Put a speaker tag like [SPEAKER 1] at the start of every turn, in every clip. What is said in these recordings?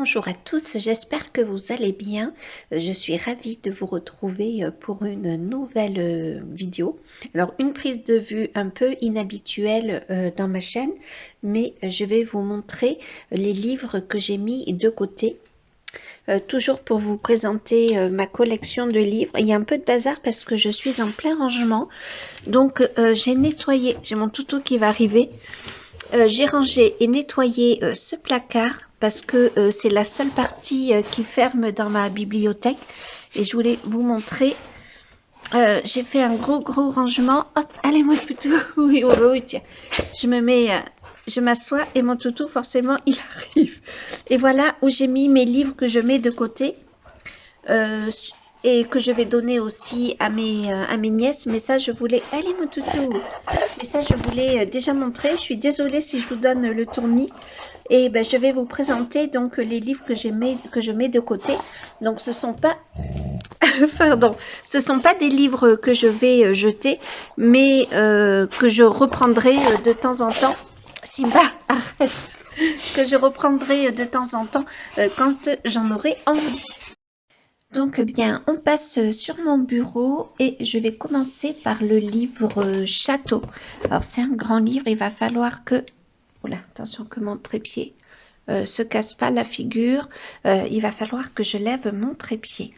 [SPEAKER 1] Bonjour à tous, j'espère que vous allez bien. Je suis ravie de vous retrouver pour une nouvelle vidéo. Alors, une prise de vue un peu inhabituelle dans ma chaîne, mais je vais vous montrer les livres que j'ai mis de côté. Toujours pour vous présenter ma collection de livres. Il y a un peu de bazar parce que je suis en plein rangement. Donc, j'ai nettoyé, j'ai mon toutou qui va arriver. J'ai rangé et nettoyé ce placard parce que c'est la seule partie qui ferme dans ma bibliothèque et je voulais vous montrer. J'ai fait un gros rangement. Hop, allez mon toutou. Oui, oui, oui, tiens. Je me mets, je m'assois et mon toutou forcément il arrive. Et voilà où j'ai mis mes livres que je mets de côté. Et que je vais donner aussi à mes nièces. Mais ça, je voulais... Allez, mon toutou. Mais ça, je voulais déjà montrer. Je suis désolée si je vous donne le tournis. Et ben, je vais vous présenter donc les livres que je mets de côté. Donc, ce sont pas... Pardon. Ce sont pas des livres que je vais jeter, mais que je reprendrai de temps en temps. Simba, arrête. Que je reprendrai de temps en temps quand j'en aurai envie. Donc bien, on passe sur mon bureau et je vais commencer par le livre Château. Alors c'est un grand livre, il va falloir que... Oula, attention que mon trépied se casse pas la figure. Il va falloir que je lève mon trépied.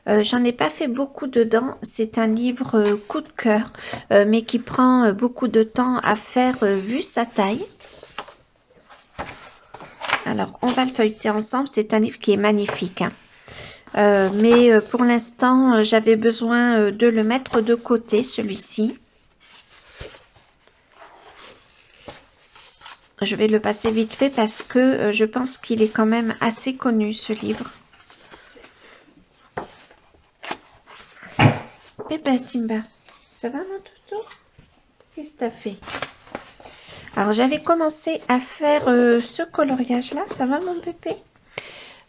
[SPEAKER 1] J'en ai pas fait beaucoup dedans, c'est un livre coup de cœur, mais qui prend beaucoup de temps à faire vu sa taille. Alors on va le feuilleter ensemble, c'est un livre qui est magnifique, hein. Mais pour l'instant, j'avais besoin de le mettre de côté, celui-ci. Je vais le passer vite fait parce que je pense qu'il est quand même assez connu, ce livre. Eh ben, Simba, ça va mon toutou? Qu'est-ce que t'as fait? Alors, j'avais commencé à faire ce coloriage-là. Ça va mon bébé?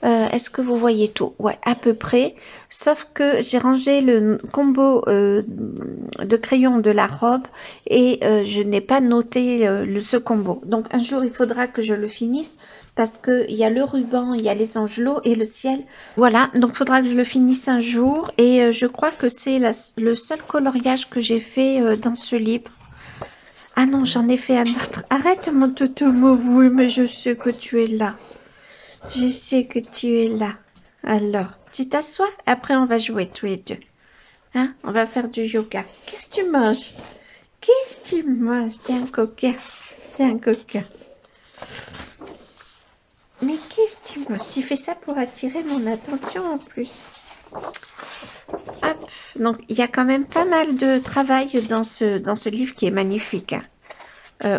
[SPEAKER 1] Est-ce que vous voyez tout? Ouais, à peu près. Sauf que j'ai rangé le combo de crayons de la robe et je n'ai pas noté ce combo. Donc un jour, il faudra que je le finisse parce qu'il y a le ruban, il y a les angelots et le ciel. Voilà, donc il faudra que je le finisse un jour et je crois que c'est le seul coloriage que j'ai fait dans ce livre. Ah non, j'en ai fait un autre. Arrête mon toutou, oui, mais je sais que tu es là. Je sais que tu es là. Alors, tu t'assois, après on va jouer tous les deux. Hein? On va faire du yoga. Qu'est-ce que tu manges? Qu'est-ce que tu manges? T'es un coquin. T'es un coquin. Mais qu'est-ce que tu manges? Tu fais ça pour attirer mon attention en plus. Hop. Donc, il y a quand même pas mal de travail dans ce livre qui est magnifique, hein.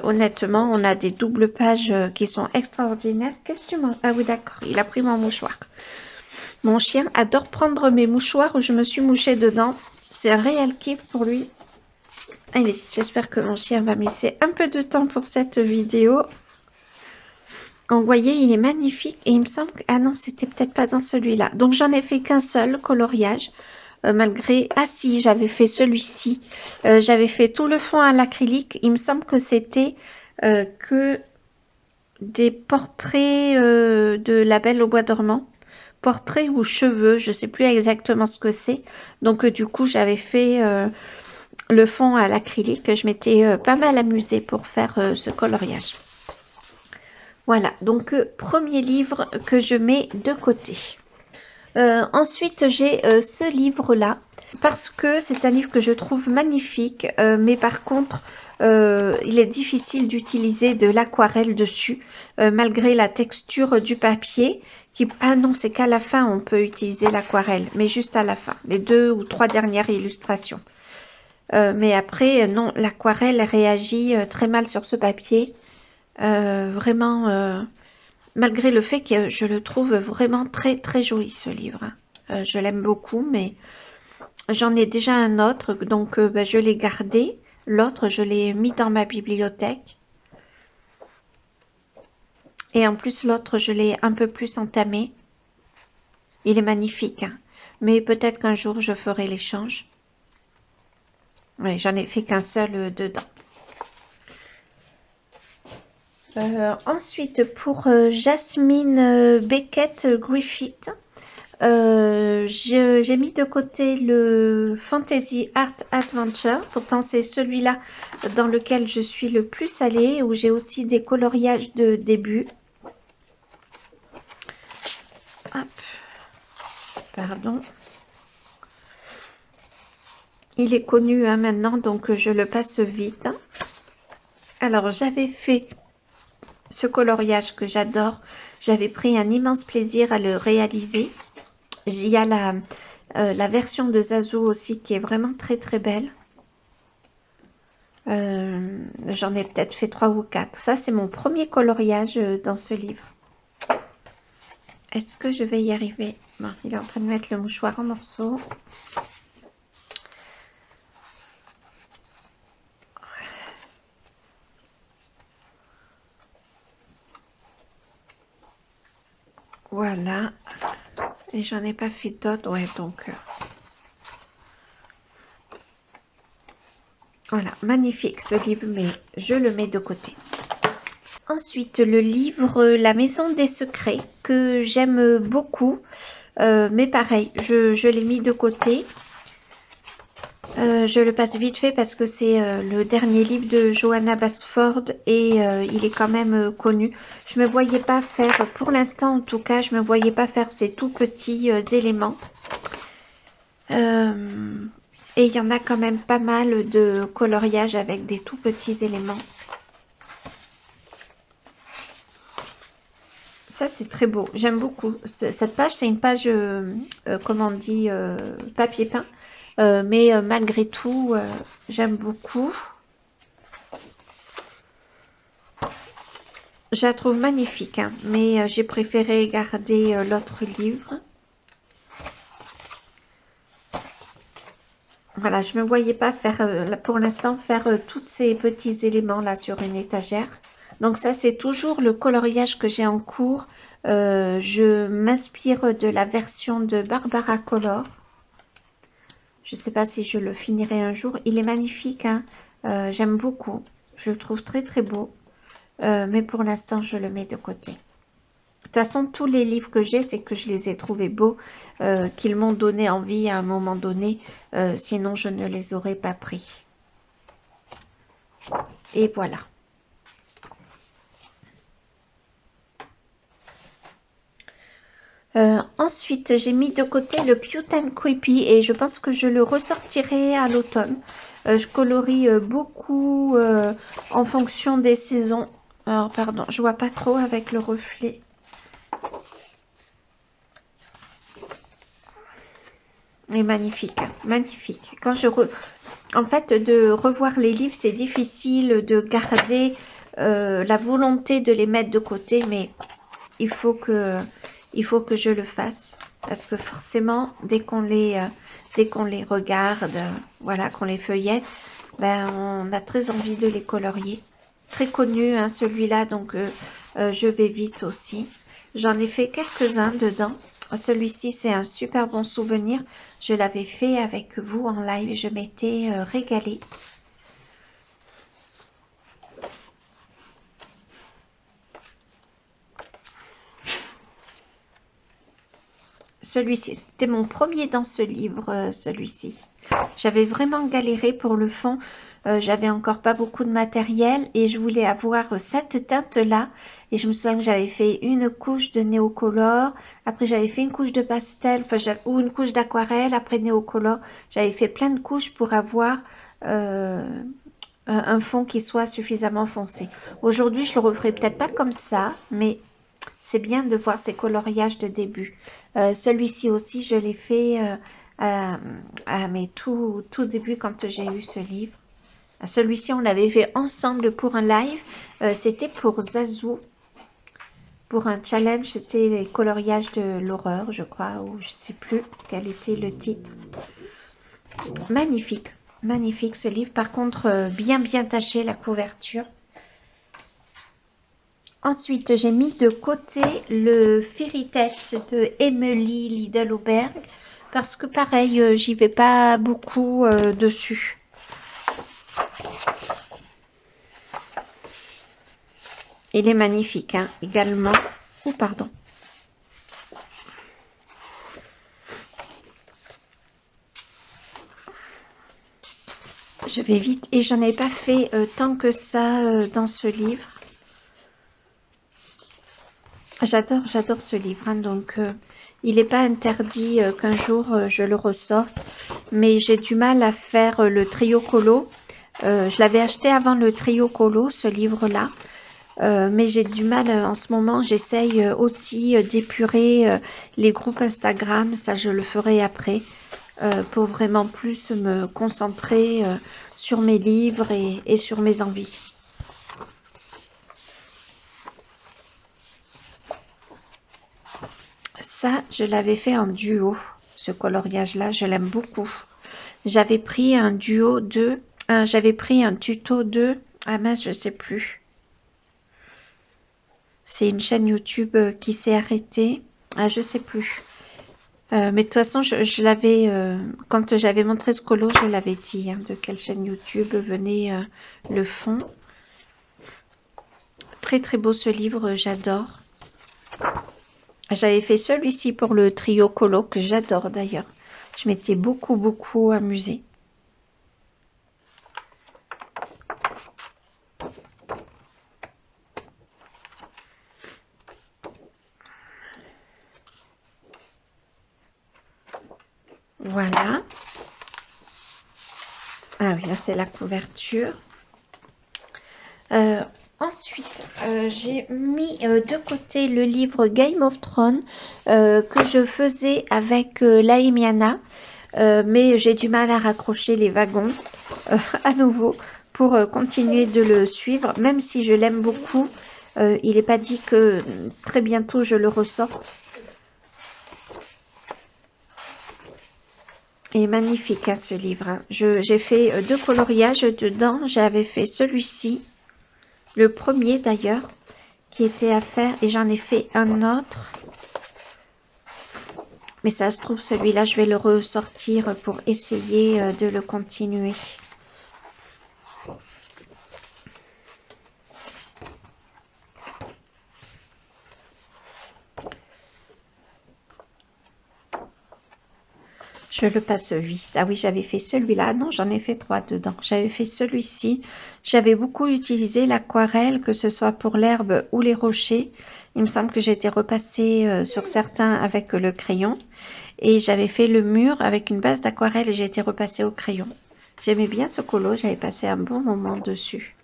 [SPEAKER 1] Honnêtement, on a des doubles pages qui sont extraordinaires. Qu'est-ce que tu manges? Ah oui, d'accord, il a pris mon mouchoir. Mon chien adore prendre mes mouchoirs où je me suis mouchée dedans. C'est un réel kiff pour lui. Allez, j'espère que mon chien va me laisser un peu de temps pour cette vidéo. Donc, vous voyez, il est magnifique. Et il me semble que... Ah non, c'était peut-être pas dans celui-là. Donc, j'en ai fait qu'un seul coloriage. Malgré... Ah si, j'avais fait celui-ci. J'avais fait tout le fond à l'acrylique. Il me semble que c'était que des portraits de la Belle au bois dormant. Portraits ou cheveux, je sais plus exactement ce que c'est. Donc du coup, j'avais fait le fond à l'acrylique. Je m'étais pas mal amusée pour faire ce coloriage. Voilà, donc premier livre que je mets de côté. Ensuite, j'ai ce livre-là, parce que c'est un livre que je trouve magnifique, mais par contre, il est difficile d'utiliser de l'aquarelle dessus, malgré la texture du papier. Ah non, c'est qu'à la fin, on peut utiliser l'aquarelle, mais juste à la fin, les 2 ou 3 dernières illustrations. Mais après, non, l'aquarelle réagit très mal sur ce papier. Vraiment... malgré le fait que je le trouve vraiment très joli ce livre, hein. Je l'aime beaucoup, mais j'en ai déjà un autre, donc ben, je l'ai gardé. L'autre, je l'ai mis dans ma bibliothèque. Et en plus, l'autre, je l'ai un peu plus entamé. Il est magnifique, hein. Mais peut-être qu'un jour, je ferai l'échange. Oui, j'en ai fait qu'un seul dedans. Ensuite, pour Jasmine Beckett Griffith, j'ai mis de côté le Fantasy Art Adventure. Pourtant, c'est celui-là dans lequel je suis le plus allée, où j'ai aussi des coloriages de début. Hop. Pardon. Il est connu hein, maintenant, donc je le passe vite. Alors, j'avais fait ce coloriage que j'adore. J'avais pris un immense plaisir à le réaliser. Il y a la version de Zazu aussi qui est vraiment très très belle. J'en ai peut-être fait 3 ou 4. Ça, c'est mon premier coloriage dans ce livre. Est-ce que je vais y arriver? Bon, il est en train de mettre le mouchoir en morceaux. Voilà. Et j'en ai pas fait d'autres. Ouais, donc... voilà, magnifique ce livre, mais je le mets de côté. Ensuite, le livre La Maison des Secrets, que j'aime beaucoup. Mais pareil, je l'ai mis de côté. Je le passe vite fait parce que c'est le dernier livre de Johanna Basford et il est quand même connu. Je me voyais pas faire, pour l'instant en tout cas, je me voyais pas faire ces tout petits éléments. Et il y en a quand même pas mal de coloriage avec des tout petits éléments. Ça, c'est très beau. J'aime beaucoup. Cette page, c'est une page, comment on dit, papier peint. Mais malgré tout, j'aime beaucoup. Je la trouve magnifique, hein, mais j'ai préféré garder l'autre livre. Voilà, je me voyais pas faire, pour l'instant, faire tous ces petits éléments là sur une étagère. Donc ça, c'est toujours le coloriage que j'ai en cours. Je m'inspire de la version de Barbara Color. Je ne sais pas si je le finirai un jour. Il est magnifique, hein. J'aime beaucoup. Je le trouve très très beau. Mais pour l'instant, je le mets de côté. De toute façon, tous les livres que j'ai, c'est que je les ai trouvés beaux, qu'ils m'ont donné envie à un moment donné. Sinon, je ne les aurais pas pris. Et voilà. Ensuite, j'ai mis de côté le Cute and Creepy et je pense que je le ressortirai à l'automne. Je colorie beaucoup en fonction des saisons. Alors, pardon, je vois pas trop avec le reflet. Mais magnifique, magnifique. Quand en fait, de revoir les livres, c'est difficile de garder la volonté de les mettre de côté, mais il faut que je le fasse parce que forcément, dès qu'on les regarde, voilà, qu'on les feuillette, ben on a très envie de les colorier. Très connu, hein, celui-là, donc je vais vite aussi. J'en ai fait quelques-uns dedans. Celui-ci, c'est un super bon souvenir. Je l'avais fait avec vous en live et je m'étais régalée. Celui-ci, c'était mon premier dans ce livre, celui-ci. J'avais vraiment galéré pour le fond. J'avais encore pas beaucoup de matériel et je voulais avoir cette teinte-là. Et je me souviens que j'avais fait une couche de néocolore. Après, j'avais fait une couche de pastel, enfin, ou une couche d'aquarelle. Après, néocolore. J'avais fait plein de couches pour avoir un fond qui soit suffisamment foncé. Aujourd'hui, je le referai peut-être pas comme ça, mais c'est bien de voir ces coloriages de début. Celui-ci aussi, je l'ai fait à mes tout début quand j'ai eu ce livre. Celui-ci, on l'avait fait ensemble pour un live. C'était pour Zazu. Pour un challenge, c'était les coloriages de l'horreur, je crois, ou je sais plus quel était le titre. Magnifique, magnifique ce livre. Par contre, bien taché la couverture. Ensuite, j'ai mis de côté le Fairy Tales de Emily Lidl-Auberg parce que pareil, j'y vais pas beaucoup dessus. Il est magnifique, hein, également. Oh, pardon. Je vais vite et j'en ai pas fait tant que ça dans ce livre. J'adore ce livre, hein, donc il n'est pas interdit qu'un jour je le ressorte, mais j'ai du mal à faire le trio colo. Je l'avais acheté avant le trio colo, ce livre-là, mais j'ai du mal en ce moment. J'essaye aussi d'épurer les groupes Instagram, ça je le ferai après, pour vraiment plus me concentrer sur mes livres et sur mes envies. Ça, je l'avais fait en duo, ce coloriage-là, je l'aime beaucoup. J'avais pris un duo de... j'avais pris un tuto de... Ah mince, je sais plus. C'est une chaîne YouTube qui s'est arrêtée. Ah, je sais plus. Mais de toute façon, je l'avais... quand j'avais montré ce colo, je l'avais dit, hein, de quelle chaîne YouTube venait le fond. Très très beau ce livre, j'adore. J'avais fait celui-ci pour le trio colo, que j'adore d'ailleurs. Je m'étais beaucoup amusée. Voilà. Ah oui, là c'est la couverture. Ensuite, j'ai mis de côté le livre Game of Thrones que je faisais avec Laimiana, mais j'ai du mal à raccrocher les wagons à nouveau pour continuer de le suivre, même si je l'aime beaucoup. Il n'est pas dit que très bientôt je le ressorte. Et magnifique, hein, ce livre, hein. J'ai fait 2 coloriages dedans. J'avais fait celui-ci, le premier d'ailleurs, qui était à faire, et j'en ai fait un autre. Mais ça se trouve, celui-là, je vais le ressortir pour essayer de le continuer. Je le passe vite. Ah oui, j'avais fait celui-là. Non, j'en ai fait 3 dedans. J'avais fait celui-ci. J'avais beaucoup utilisé l'aquarelle, que ce soit pour l'herbe ou les rochers. Il me semble que j'ai été repassée sur certains avec le crayon. Et j'avais fait le mur avec une base d'aquarelle et j'ai été repassée au crayon. J'aimais bien ce colo. J'avais passé un bon moment dessus.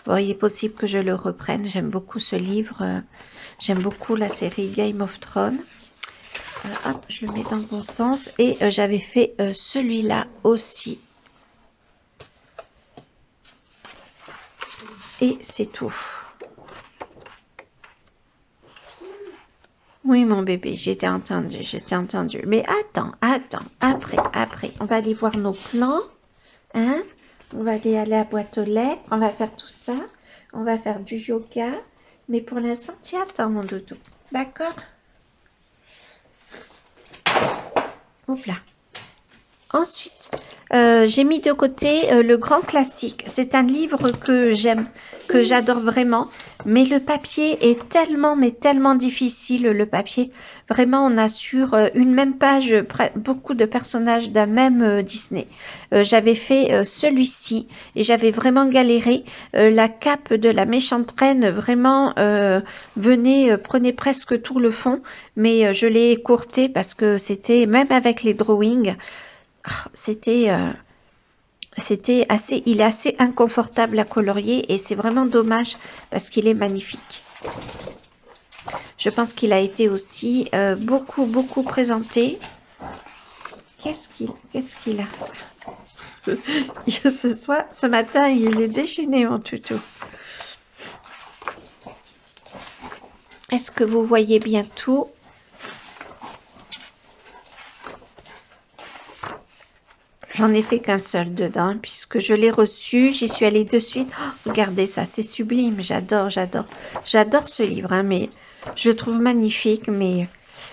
[SPEAKER 1] Bon, il est possible que je le reprenne. J'aime beaucoup ce livre. J'aime beaucoup la série Game of Thrones. Hop, je le mets dans le bon sens. Et j'avais fait celui-là aussi. Et c'est tout. Oui, mon bébé, j'étais entendu, j'étais entendu. Mais attends, après, on va aller voir nos plans. Hein? On va aller à la boîte aux lettres. On va faire tout ça. On va faire du yoga. Mais pour l'instant, tu attends, mon doudou. D'accord? Hop là. Ensuite, j'ai mis de côté le grand classique. C'est un livre que j'aime, que j'adore vraiment. Mais le papier est tellement, mais tellement difficile, le papier. Vraiment, on a sur une même page beaucoup de personnages d'un même Disney. J'avais fait celui-ci et j'avais vraiment galéré. La cape de la méchante reine, vraiment, prenait presque tout le fond. Mais je l'ai écourté parce que c'était, même avec les drawings, c'était assez, il est assez inconfortable à colorier et c'est vraiment dommage parce qu'il est magnifique. Je pense qu'il a été aussi beaucoup présenté. Qu'est-ce qu'il a? Ce matin, il est déchaîné, mon toutou. Est-ce que vous voyez bien tout? J'en ai fait qu'un seul dedans, puisque je l'ai reçu, j'y suis allée de suite. Oh, regardez ça, c'est sublime, j'adore ce livre, hein, mais je le trouve magnifique, mais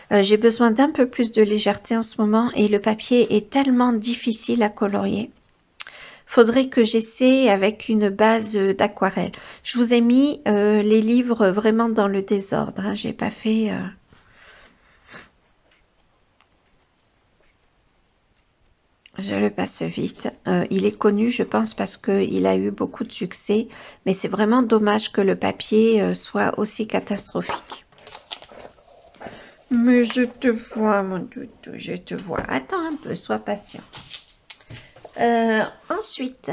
[SPEAKER 1] j'ai besoin d'un peu plus de légèreté en ce moment, et le papier est tellement difficile à colorier. Faudrait que j'essaie avec une base d'aquarelle. Je vous ai mis les livres vraiment dans le désordre, hein. J'ai pas fait... Je le passe vite. Il est connu, je pense, parce qu'il a eu beaucoup de succès. Mais c'est vraiment dommage que le papier soit aussi catastrophique. Mais je te vois, mon doudou, je te vois. Attends un peu, sois patient. Ensuite,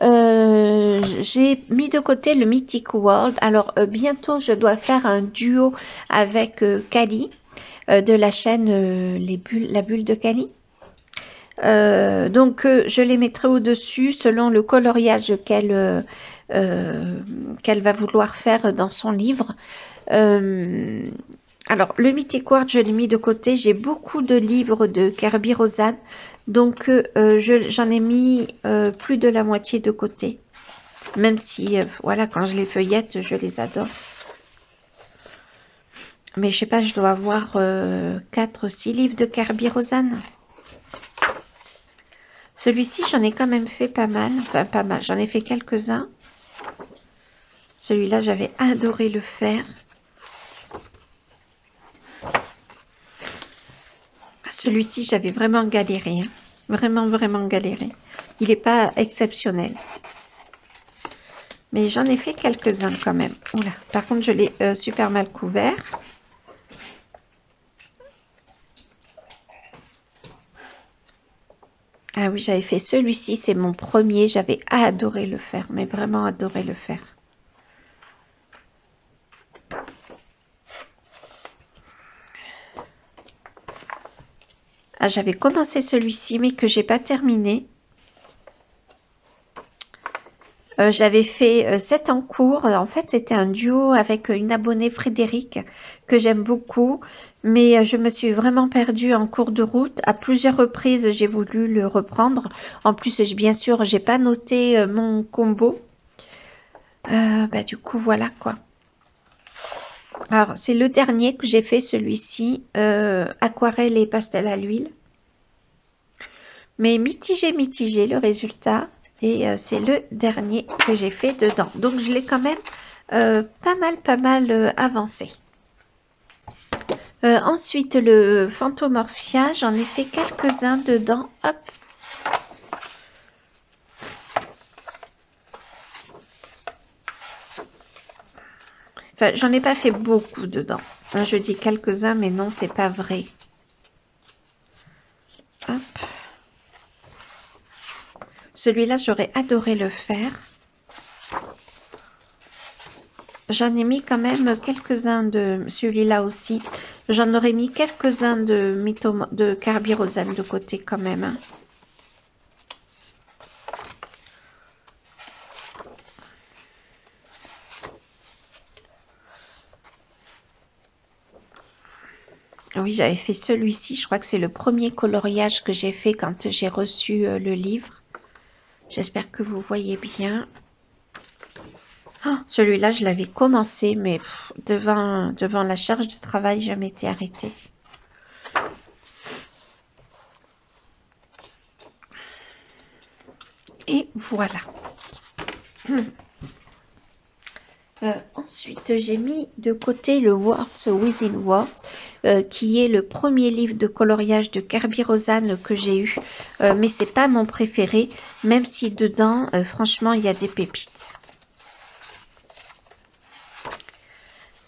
[SPEAKER 1] j'ai mis de côté le Mythic World. Alors, bientôt, je dois faire un duo avec Kali de la chaîne La Bulle de Kali. Donc, je les mettrai au-dessus selon le coloriage qu'elle va vouloir faire dans son livre. Alors, le Mythic World, je l'ai mis de côté. J'ai beaucoup de livres de Kerby Rosanes. Donc, j'en ai mis plus de la moitié de côté. Même si, voilà, quand je les feuillette, je les adore. Mais je sais pas, je dois avoir 4 ou 6 livres de Kerby Rosanes. Celui-ci, j'en ai quand même fait pas mal. Enfin, pas mal. J'en ai fait quelques-uns. Celui-là, j'avais adoré le faire. Celui-ci, j'avais vraiment galéré. Hein. Vraiment, vraiment galéré. Il n'est pas exceptionnel. Mais j'en ai fait quelques-uns quand même. Oula. Par contre, je l'ai super mal couvert. Ah oui, j'avais fait celui-ci. C'est mon premier. J'avais adoré le faire. Mais vraiment adoré le faire. Ah, j'avais commencé celui-ci, mais que j'ai pas terminé. J'avais fait 7 en cours. En fait, c'était un duo avec une abonnée Frédéric que j'aime beaucoup. Mais je me suis vraiment perdue en cours de route. À plusieurs reprises, j'ai voulu le reprendre. En plus, bien sûr, j'ai pas noté mon combo. Du coup, voilà quoi. Alors, c'est le dernier que j'ai fait, celui-ci. Aquarelle et pastel à l'huile. Mais mitigé, mitigé le résultat. Et c'est le dernier que j'ai fait dedans. Donc, je l'ai quand même pas mal avancé. Ensuite, le Phantomorphia, j'en ai fait quelques-uns dedans. Hop. Enfin, j'en ai pas fait beaucoup dedans. Hein, je dis quelques-uns, mais non, c'est pas vrai. Hop. Celui-là, j'aurais adoré le faire. J'en ai mis quand même quelques-uns de celui-là aussi. J'en aurais mis quelques-uns de Kerby Rosane de côté quand même. Hein. Oui, j'avais fait celui-ci. Je crois que c'est le premier coloriage que j'ai fait quand j'ai reçu le livre. J'espère que vous voyez bien. Oh, celui-là, je l'avais commencé, mais devant la charge de travail, je m'étais arrêtée. Et voilà. Ensuite, j'ai mis de côté le Words Within Words, qui est le premier livre de coloriage de Kerby Rosane que j'ai eu. Mais c'est pas mon préféré, même si dedans, franchement, il y a des pépites.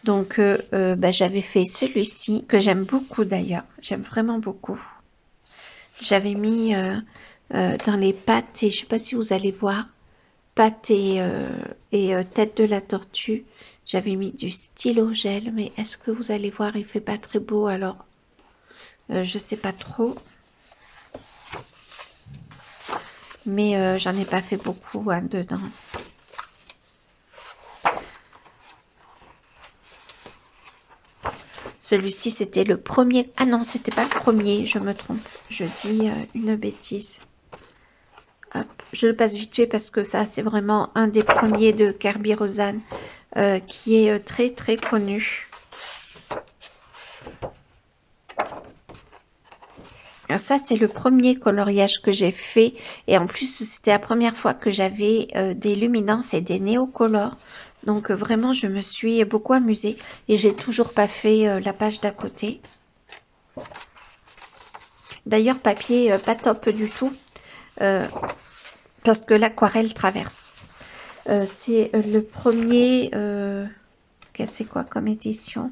[SPEAKER 1] Donc, j'avais fait celui-ci, que j'aime beaucoup d'ailleurs. J'aime vraiment beaucoup. J'avais mis dans les pattes, et je sais pas si vous allez voir, pattes et tête de la tortue. J'avais mis du stylo gel, mais est-ce que vous allez voir, il fait pas très beau, alors je sais pas trop. Mais j'en ai pas fait beaucoup hein, dedans. Celui-ci, c'était le premier. Ah non, c'était pas le premier, je me trompe. Je dis une bêtise. Hop, je le passe vite fait parce que ça, c'est vraiment un des premiers de Kerby Rosane qui est très très connu. Ça, c'est le premier coloriage que j'ai fait. Et en plus, c'était la première fois que j'avais des luminances et des néocolores. Donc, vraiment, je me suis beaucoup amusée. Et j'ai toujours pas fait la page d'à côté. D'ailleurs, papier pas top du tout. Parce que l'aquarelle traverse. C'est le premier... c'est quoi comme édition?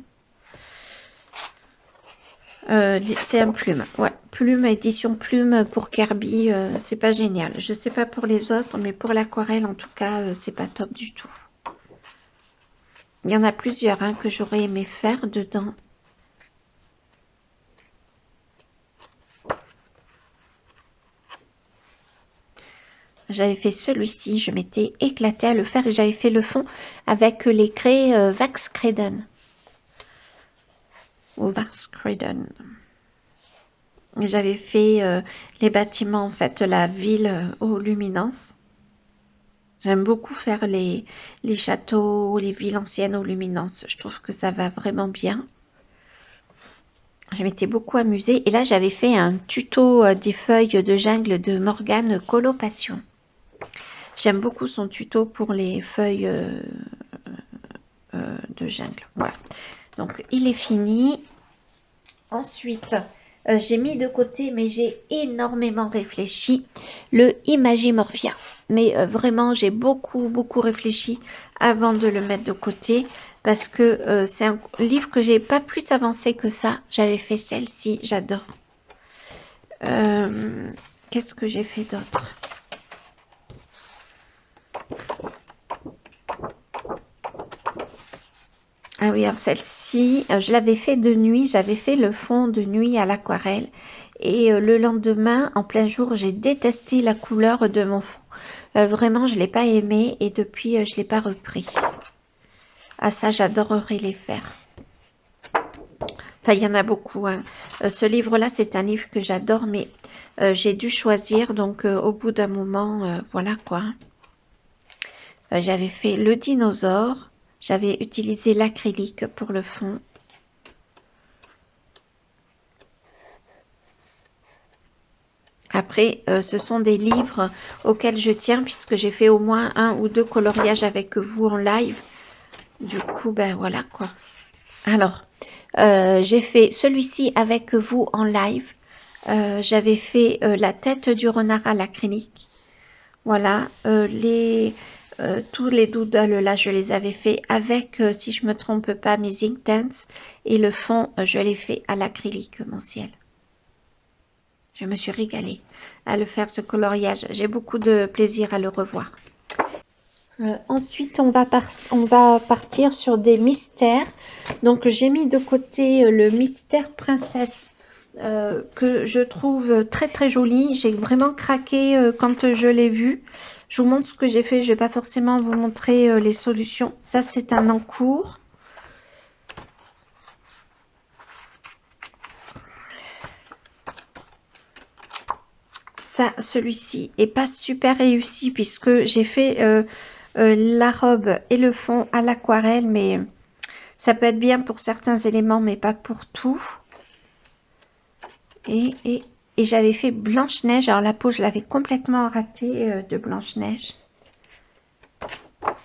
[SPEAKER 1] C'est un plume, ouais, plume, édition plume pour Kirby, c'est pas génial. Je sais pas pour les autres, mais pour l'aquarelle en tout cas, c'est pas top du tout. Il y en a plusieurs hein, que j'aurais aimé faire dedans. J'avais fait celui-ci, je m'étais éclatée à le faire et j'avais fait le fond avec les craies Wax Creden. Ou Wax Creden. J'avais fait les bâtiments, en fait, la ville aux luminances. J'aime beaucoup faire les châteaux, les villes anciennes aux luminances. Je trouve que ça va vraiment bien. Je m'étais beaucoup amusée. Et là, j'avais fait un tuto des feuilles de jungle de Morgane Colopassion. J'aime beaucoup son tuto pour les feuilles de jungle. Voilà. Donc, il est fini. Ensuite... j'ai mis de côté, mais j'ai énormément réfléchi, le Imagimorphia. Mais vraiment, j'ai beaucoup réfléchi avant de le mettre de côté, parce que c'est un livre que j'ai pas plus avancé que ça. J'avais fait celle-ci, j'adore. Qu'est-ce que j'ai fait d'autre? Ah oui, alors celle-ci, je l'avais fait de nuit, j'avais fait le fond de nuit à l'aquarelle. Et le lendemain, en plein jour, j'ai détesté la couleur de mon fond. Vraiment, je ne l'ai pas aimé et depuis, je ne l'ai pas repris. Ah ça, j'adorerais les faire. Enfin, il y en a beaucoup. Hein. Ce livre-là, c'est un livre que j'adore, mais j'ai dû choisir. Donc, au bout d'un moment, voilà quoi. J'avais fait le dinosaure. J'avais utilisé l'acrylique pour le fond. Après, ce sont des livres auxquels je tiens puisque j'ai fait au moins 1 ou 2 coloriages avec vous en live. Du coup, ben voilà quoi. Alors, j'ai fait celui-ci avec vous en live. J'avais fait la tête du renard à l'acrylique. Voilà, tous les doodles là, je les avais fait avec, si je me trompe pas, mes Inktense. Et le fond, je l'ai fait à l'acrylique, mon ciel. Je me suis régalée à le faire, ce coloriage. J'ai beaucoup de plaisir à le revoir. Ensuite, on va partir sur des mystères. Donc, j'ai mis de côté le mystère princesse que je trouve très joli. J'ai vraiment craqué quand je l'ai vu. Je vous montre ce que j'ai fait. Je ne vais pas forcément vous montrer les solutions. Ça, c'est un encours. Ça, celui-ci est pas super réussi puisque j'ai fait la robe et le fond à l'aquarelle, mais ça peut être bien pour certains éléments, mais pas pour tout. Et j'avais fait Blanche-Neige. Alors la peau, je l'avais complètement ratée de Blanche-Neige.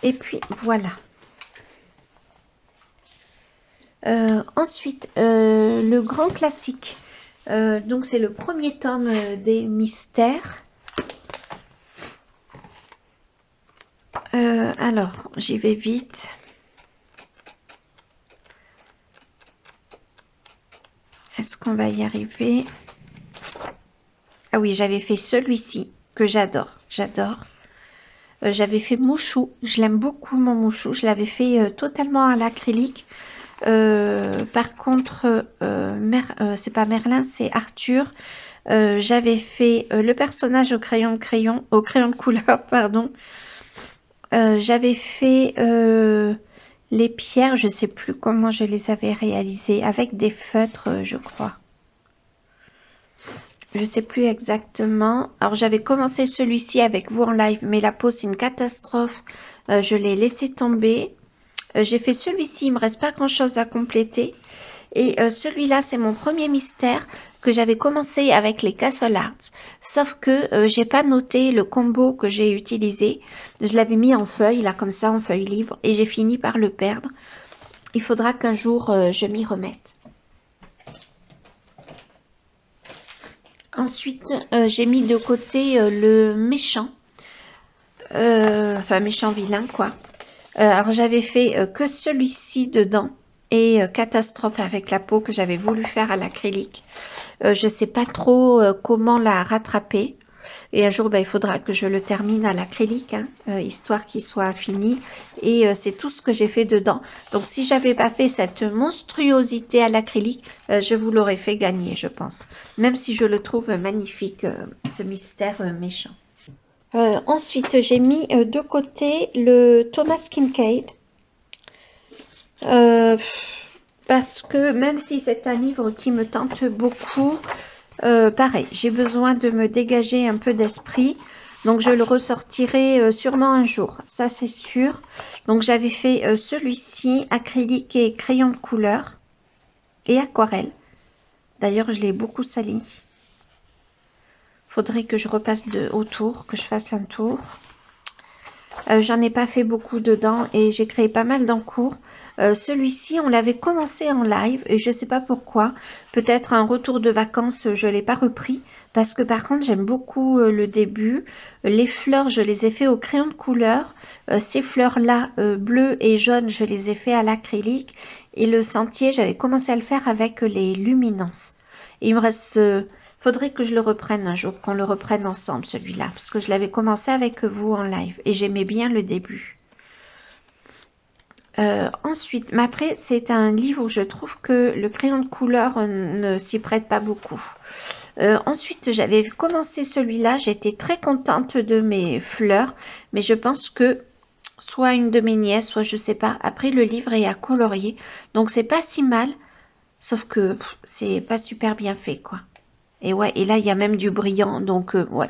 [SPEAKER 1] Et puis voilà. Ensuite, le grand classique. Donc c'est le premier tome des mystères. Alors, j'y vais vite. Est-ce qu'on va y arriver? Ah oui, j'avais fait celui-ci que j'adore. J'adore. J'avais fait Mouchou. Je l'aime beaucoup, mon Mouchou. Je l'avais fait totalement à l'acrylique. Par contre, c'est pas Merlin, c'est Arthur. J'avais fait le personnage au crayon de couleur, pardon. J'avais fait les pierres, je sais plus comment je les avais réalisées, avec des feutres, je crois. Je sais plus exactement. Alors, j'avais commencé celui-ci avec vous en live, mais la peau, c'est une catastrophe. Je l'ai laissé tomber. J'ai fait celui-ci, il me reste pas grand-chose à compléter. Et celui-là, c'est mon premier mystère que j'avais commencé avec les Castle Arts. Sauf que j'ai pas noté le combo que j'ai utilisé. Je l'avais mis en feuille, là, comme ça, en feuille libre. Et j'ai fini par le perdre. Il faudra qu'un jour, je m'y remette. Ensuite, j'ai mis de côté le méchant. Enfin, méchant vilain, quoi. Alors, j'avais fait que celui-ci dedans. Et catastrophe avec la peau que j'avais voulu faire à l'acrylique. Je sais pas trop comment la rattraper. Et un jour, il faudra que je le termine à l'acrylique, hein, histoire qu'il soit fini. Et c'est tout ce que j'ai fait dedans. Donc, si j'avais pas fait cette monstruosité à l'acrylique, je vous l'aurais fait gagner, je pense. Même si je le trouve magnifique, ce mystère méchant. Ensuite, j'ai mis de côté le Thomas Kincaid. Parce que même si c'est un livre qui me tente beaucoup, pareil, j'ai besoin de me dégager un peu d'esprit. Donc, je le ressortirai sûrement un jour. Ça, c'est sûr. Donc, j'avais fait celui-ci, acrylique et crayon de couleur. Et aquarelle. D'ailleurs, je l'ai beaucoup sali. Faudrait que je repasse autour, que je fasse un tour. J'en ai pas fait beaucoup dedans et j'ai créé pas mal d'encours. Celui-ci, on l'avait commencé en live et je sais pas pourquoi. Peut-être un retour de vacances, je l'ai pas repris. Parce que par contre, j'aime beaucoup le début. Les fleurs, je les ai fait au crayon de couleur. Ces fleurs-là, bleues et jaunes, je les ai fait à l'acrylique. Et le sentier, j'avais commencé à le faire avec les luminances. Et il me reste... faudrait que je le reprenne un jour, qu'on le reprenne ensemble celui-là, parce que je l'avais commencé avec vous en live et j'aimais bien le début. Ensuite, mais après, c'est un livre où je trouve que le crayon de couleur ne s'y prête pas beaucoup. Ensuite, j'avais commencé celui-là, j'étais très contente de mes fleurs, mais je pense que soit une de mes nièces, soit je sais pas. Après, le livre est à colorier, donc c'est pas si mal, sauf que c'est pas super bien fait, quoi. Et ouais, et là, il y a même du brillant, donc ouais.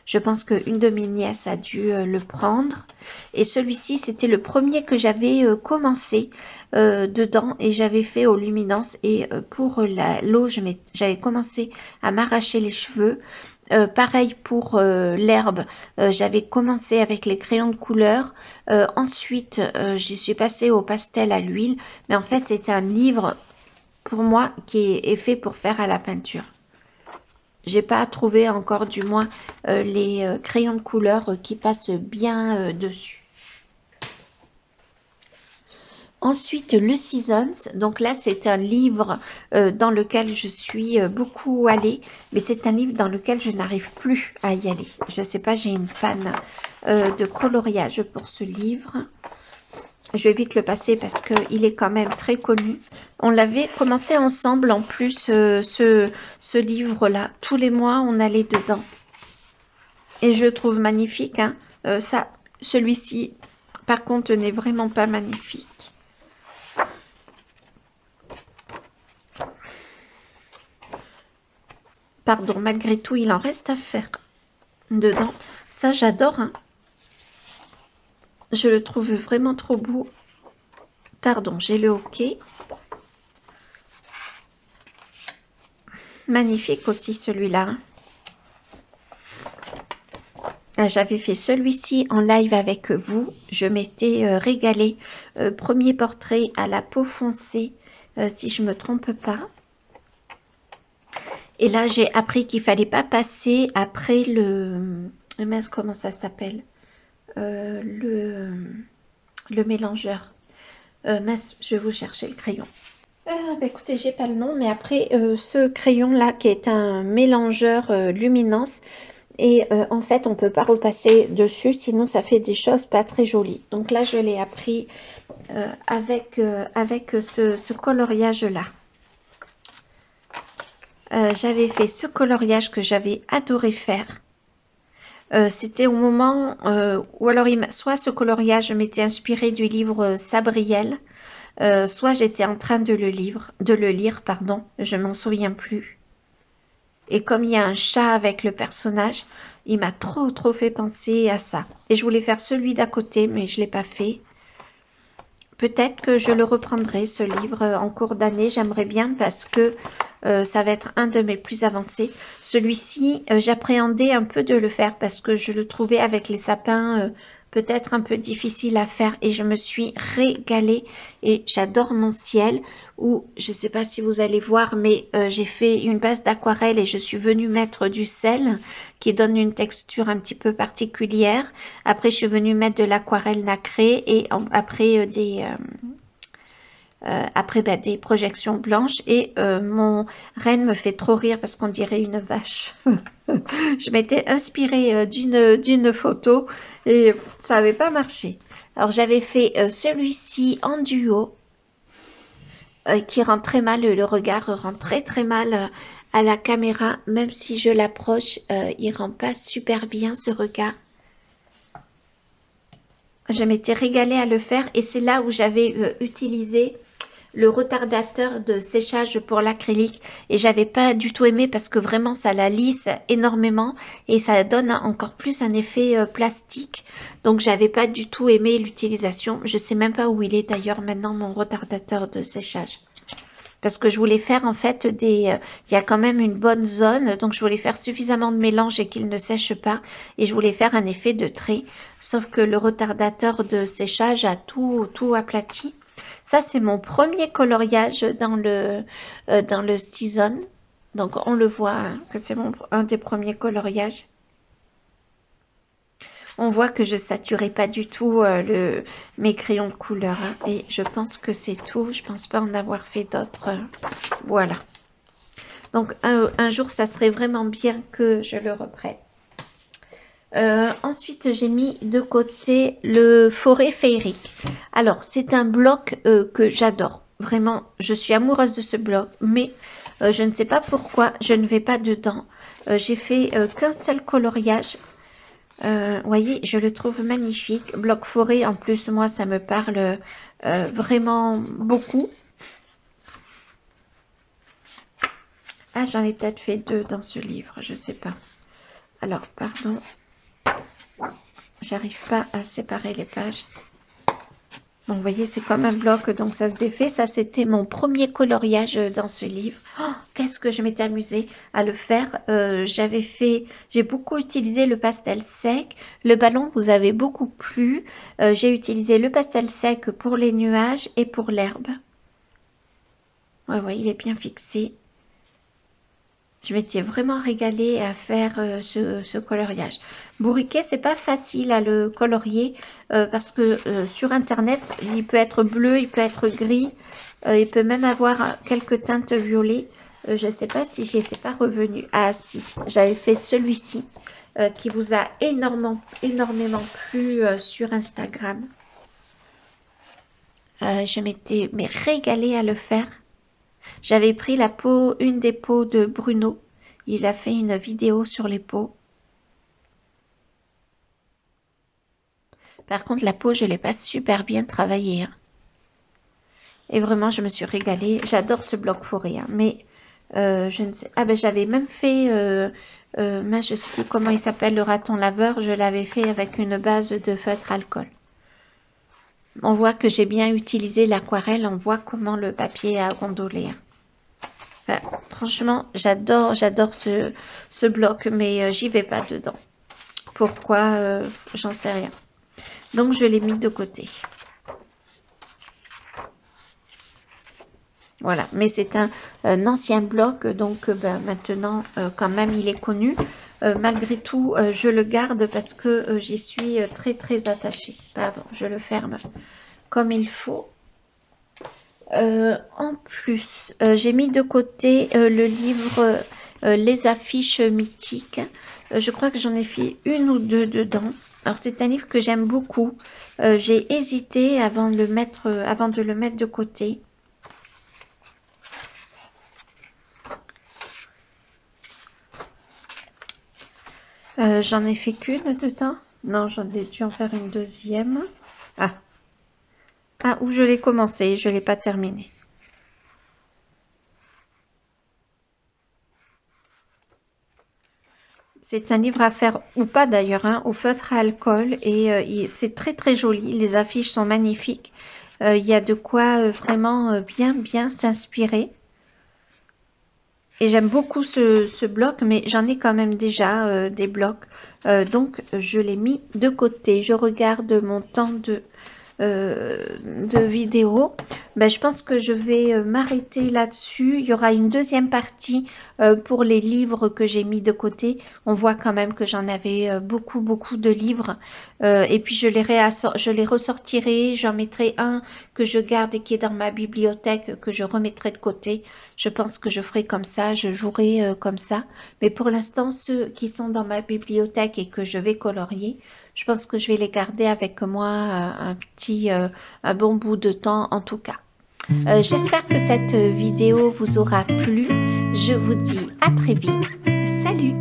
[SPEAKER 1] Je pense qu'une de mes nièces a dû le prendre. Et celui-ci, c'était le premier que j'avais commencé dedans et j'avais fait aux luminances. Et pour l'eau, j'avais commencé à m'arracher les cheveux. Pareil pour l'herbe, j'avais commencé avec les crayons de couleur. Ensuite, j'y suis passée au pastel à l'huile. Mais en fait, c'est un livre pour moi qui est fait pour faire à la peinture. J'ai pas trouvé encore du moins les crayons de couleur qui passent bien dessus. Ensuite, le Seasons. Donc là, c'est un livre dans lequel je suis beaucoup allée. Mais c'est un livre dans lequel je n'arrive plus à y aller. Je sais pas, j'ai une panne de coloriage pour ce livre. Je vais vite le passer parce qu'il est quand même très connu. On l'avait commencé ensemble en plus, ce livre-là. Tous les mois, on allait dedans. Et je le trouve magnifique. Hein. Celui-ci, par contre, n'est vraiment pas magnifique. Pardon, malgré tout, il en reste à faire dedans. Ça, j'adore. Hein. Je le trouve vraiment trop beau. Pardon, j'ai le hockey. Magnifique aussi celui-là. J'avais fait celui-ci en live avec vous. Je m'étais régalée. Premier portrait à la peau foncée, si je me trompe pas. Et là, j'ai appris qu'il fallait pas passer après le... Mince, comment ça s'appelle le mélangeur. Mince, je vais vous chercher le crayon. Écoutez, j'ai pas le nom, mais après, ce crayon-là, qui est un mélangeur luminance, et en fait, on peut pas repasser dessus, sinon ça fait des choses pas très jolies. Donc là, je l'ai appris avec ce coloriage-là. J'avais fait ce coloriage que j'avais adoré faire. C'était au moment où alors soit ce coloriage m'était inspiré du livre Sabriel, soit j'étais en train de le lire, pardon, je m'en souviens plus. Et comme il y a un chat avec le personnage, il m'a trop fait penser à ça. Et je voulais faire celui d'à côté, mais je l'ai pas fait peut-être que je le reprendrai, ce livre, en cours d'année. J'aimerais bien parce que ça va être un de mes plus avancés. Celui-ci, j'appréhendais un peu de le faire parce que je le trouvais avec les sapins peut-être un peu difficile à faire et je me suis régalée et j'adore mon ciel où, je ne sais pas si vous allez voir, mais j'ai fait une base d'aquarelle et je suis venue mettre du sel qui donne une texture un petit peu particulière. Après, je suis venue mettre de l'aquarelle nacrée et après des projections blanches et mon reine me fait trop rire parce qu'on dirait une vache. Je m'étais inspirée d'une photo et ça n'avait pas marché. Alors j'avais fait celui-ci en duo qui rend très mal, le regard rend très très mal à la caméra, même si je l'approche, il rend pas super bien ce regard. Je m'étais régalée à le faire et c'est là où j'avais utilisé le retardateur de séchage pour l'acrylique et j'avais pas du tout aimé parce que vraiment ça la lisse énormément et ça donne encore plus un effet plastique, donc j'avais pas du tout aimé l'utilisation. Je sais même pas où il est d'ailleurs maintenant, mon retardateur de séchage, parce que je voulais faire en fait il y a quand même une bonne zone, donc je voulais faire suffisamment de mélange et qu'il ne sèche pas et je voulais faire un effet de trait, sauf que le retardateur de séchage a tout aplati. Ça, c'est mon premier coloriage dans le season. Donc, on le voit hein, que c'est un des premiers coloriages. On voit que je saturais pas du tout mes crayons de couleur. Hein, et je pense que c'est tout. Je pense pas en avoir fait d'autres. Voilà. Donc, un jour, ça serait vraiment bien que je le reprenne. Ensuite, j'ai mis de côté le Forêt féerique. Alors, c'est un bloc que j'adore. Vraiment, je suis amoureuse de ce bloc, mais je ne sais pas pourquoi je ne vais pas dedans. J'ai fait qu'un seul coloriage. Voyez, je le trouve magnifique. Bloc forêt, en plus, moi, ça me parle vraiment beaucoup. Ah, j'en ai peut-être fait deux dans ce livre, je sais pas. Alors, pardon. J'arrive pas à séparer les pages. Bon, vous voyez, c'est comme un bloc, donc ça se défait. Ça, c'était mon premier coloriage dans ce livre. Oh, qu'est-ce que je m'étais amusée à le faire. J'ai beaucoup utilisé le pastel sec. Le ballon vous avez beaucoup plu. J'ai utilisé le pastel sec pour les nuages et pour l'herbe. Ouais, il est bien fixé. Je m'étais vraiment régalée à faire ce coloriage. Bourriquet, c'est pas facile à le colorier parce que sur internet, il peut être bleu, il peut être gris, il peut même avoir quelques teintes violettes. Je ne sais pas si j'y étais pas revenue. Ah si, j'avais fait celui-ci qui vous a énormément plu sur Instagram. Je m'étais régalée à le faire. J'avais pris une des peaux de Bruno. Il a fait une vidéo sur les peaux. Par contre, la peau, je ne l'ai pas super bien travaillée. Hein. Et vraiment, je me suis régalée. J'adore ce bloc forêt. Hein. Mais je ne sais... Ah ben, j'avais même fait... je ne sais plus comment il s'appelle, le raton laveur. Je l'avais fait avec une base de feutre alcool. On voit que j'ai bien utilisé l'aquarelle. On voit comment le papier a gondolé. Hein. Franchement, j'adore ce bloc, mais j'y vais pas dedans. Pourquoi j'en sais rien. Donc, je l'ai mis de côté. Voilà, mais c'est un ancien bloc, donc maintenant, quand même, il est connu. Malgré tout, je le garde parce que j'y suis très, très attachée. Pardon, je le ferme comme il faut. En plus, j'ai mis de côté le livre Les affiches mythiques. Je crois que j'en ai fait une ou deux dedans. Alors, c'est un livre que j'aime beaucoup. J'ai hésité avant de le mettre de côté. J'en ai fait qu'une dedans. Non, j'en ai dû en faire une deuxième. Ah, où je l'ai commencé, je ne l'ai pas terminé. C'est un livre à faire, ou pas d'ailleurs, hein, au feutre à alcool. Et c'est très très joli. Les affiches sont magnifiques. Il y a de quoi vraiment bien s'inspirer. Et j'aime beaucoup ce bloc, mais j'en ai quand même déjà des blocs. Donc, je l'ai mis de côté. Je regarde mon temps de vidéo. Ben, je pense que je vais m'arrêter là-dessus. Il y aura une deuxième partie pour les livres que j'ai mis de côté. On voit quand même que j'en avais beaucoup de livres. Et puis je les ressortirai. J'en mettrai un que je garde et qui est dans ma bibliothèque que je remettrai de côté. Je pense que je ferai comme ça. Je jouerai comme ça. Mais pour l'instant, ceux qui sont dans ma bibliothèque et que je vais colorier, je pense que je vais les garder avec moi un bon bout de temps en tout cas. J'espère que cette vidéo vous aura plu. Je vous dis à très vite. Salut!